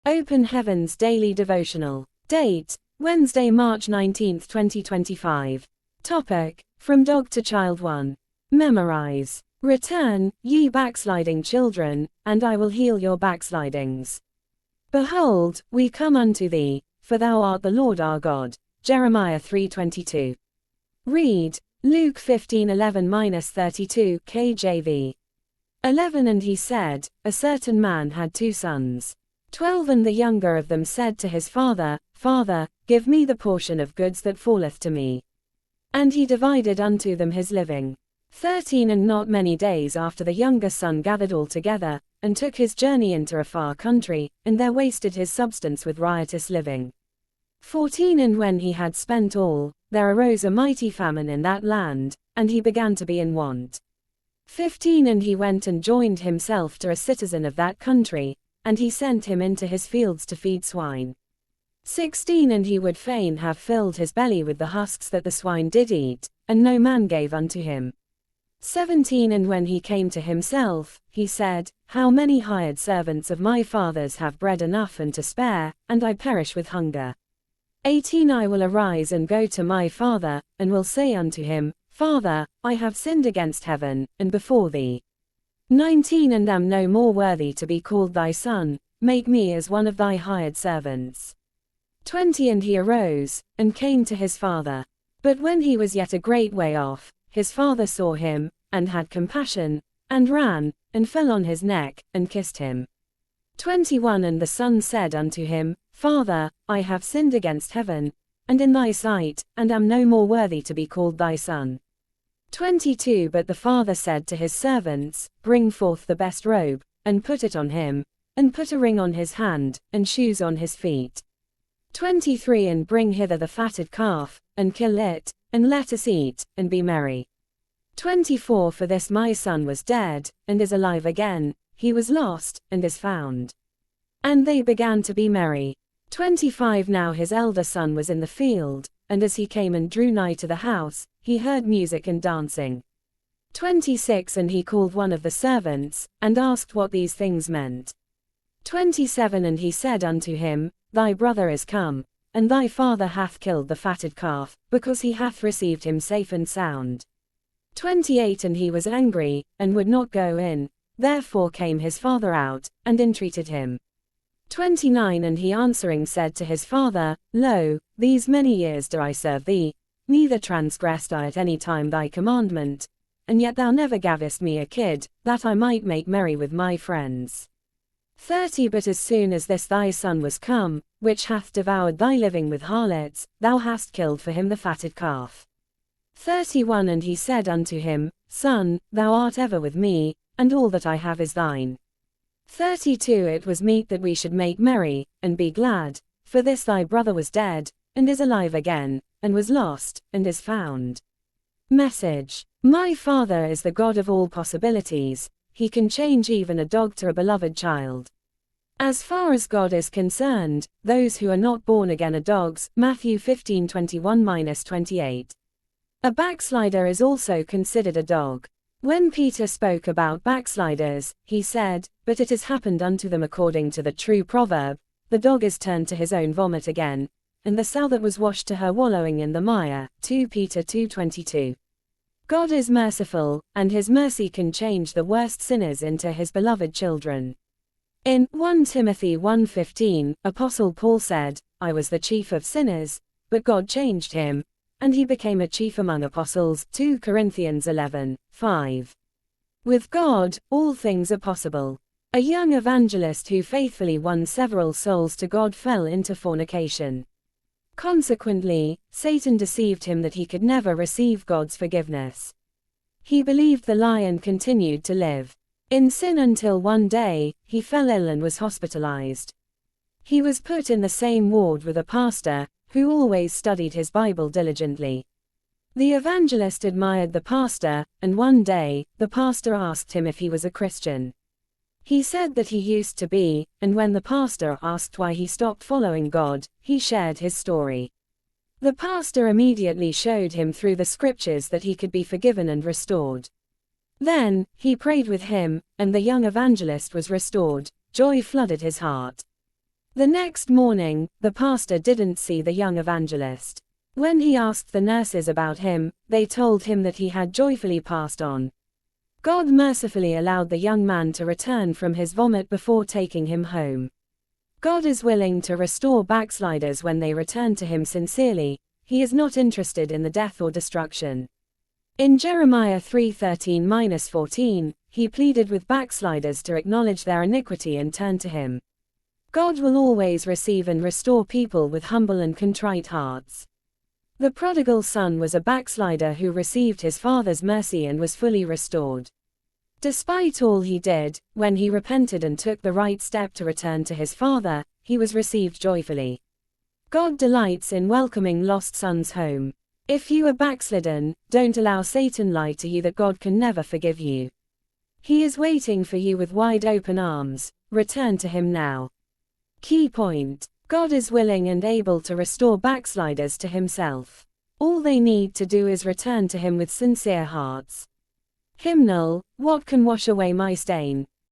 Open Heavens Daily Devotional. Date: Wednesday, March 19, 2025. Topic: From Dog to Child 1. Memorize. Return, ye backsliding children, and I will heal your backslidings. Behold, we come unto thee, for thou art the Lord our God. Jeremiah 3:22. Read, Luke 15:11-32 KJV. 11 And he said, a certain man had 2 sons. 12 And the younger of them said to his father, Father, give me the portion of goods that falleth to me. And he divided unto them his living. 13 And not many days after the younger son gathered all together, and took his journey into a far country, and there wasted his substance with riotous living. 14 And when he had spent all, there arose a mighty famine in that land, and he began to be in want. 15 And he went and joined himself to a citizen of that country, and he sent him into his fields to feed swine. 16 And he would fain have filled his belly with the husks that the swine did eat, and no man gave unto him. 17 And when he came to himself, he said, How many hired servants of my father's have bread enough and to spare, and I perish with hunger. 18 I will arise and go to my father, and will say unto him, Father, I have sinned against heaven, and before thee. 19 And am no more worthy to be called thy son, make me as one of thy hired servants. 20 And he arose, and came to his father. But when he was yet a great way off, his father saw him, and had compassion, and ran, and fell on his neck, and kissed him. 21 And the son said unto him, Father, I have sinned against heaven, and in thy sight, and am no more worthy to be called thy son. 22 But the father said to his servants, Bring forth the best robe, and put it on him, and put a ring on his hand, and shoes on his feet. 23 And bring hither the fatted calf, and kill it, and let us eat, and be merry. 24 For this my son was dead, and is alive again, he was lost, and is found. And they began to be merry. 25 Now his elder son was in the field, and as he came and drew nigh to the house, he heard music and dancing. 26 And he called one of the servants, and asked what these things meant. 27 And he said unto him, Thy brother is come, and thy father hath killed the fatted calf, because he hath received him safe and sound. 28 And he was angry, and would not go in, therefore came his father out, and entreated him. 29 And he answering said to his father, Lo, these many years do I serve thee, neither transgressed I at any time thy commandment, and yet thou never gavest me a kid, that I might make merry with my friends. 30 But as soon as this thy son was come, which hath devoured thy living with harlots, thou hast killed for him the fatted calf. 31 And he said unto him, Son, thou art ever with me, and all that I have is thine. 32 It was meet that we should make merry, and be glad, for this thy brother was dead, and is alive again, and was lost, and is found. Message. My Father is the God of all possibilities, he can change even a dog to a beloved child. As far as God is concerned, those who are not born again are dogs, Matthew 15:21-28. A backslider is also considered a dog. When Peter spoke about backsliders, he said, But it has happened unto them according to the true proverb, the dog is turned to his own vomit again, and the sow that was washed to her wallowing in the mire, 2 Peter 2:22. God is merciful, and his mercy can change the worst sinners into his beloved children. In 1 Timothy 1:15, Apostle Paul said, I was the chief of sinners, but God changed him, and he became a chief among apostles, 2 Corinthians 11:5. With God, all things are possible. A young evangelist who faithfully won several souls to God fell into fornication. Consequently, Satan deceived him that he could never receive God's forgiveness. He believed the lie and continued to live in sin until one day, he fell ill and was hospitalized. He was put in the same ward with a pastor, who always studied his Bible diligently. The evangelist admired the pastor, and one day, the pastor asked him if he was a Christian. He said that he used to be, and when the pastor asked why he stopped following God, he shared his story. The pastor immediately showed him through the scriptures that he could be forgiven and restored. Then, he prayed with him, and the young evangelist was restored. Joy flooded his heart. The next morning, the pastor didn't see the young evangelist. When he asked the nurses about him, they told him that he had joyfully passed on. God mercifully allowed the young man to return from his vomit before taking him home. God is willing to restore backsliders when they return to him sincerely. He is not interested in the death or destruction. In Jeremiah 3:13-14, he pleaded with backsliders to acknowledge their iniquity and turn to him. God will always receive and restore people with humble and contrite hearts. The prodigal son was a backslider who received his father's mercy and was fully restored. Despite all he did, when he repented and took the right step to return to his father, he was received joyfully. God delights in welcoming lost sons home. If you are backslidden, don't allow Satan lie to you that God can never forgive you. He is waiting for you with wide open arms. Return to him now. Key point: God is willing and able to restore backsliders to himself. All they need to do is return to him with sincere hearts. Hymnal: What can wash away my stain?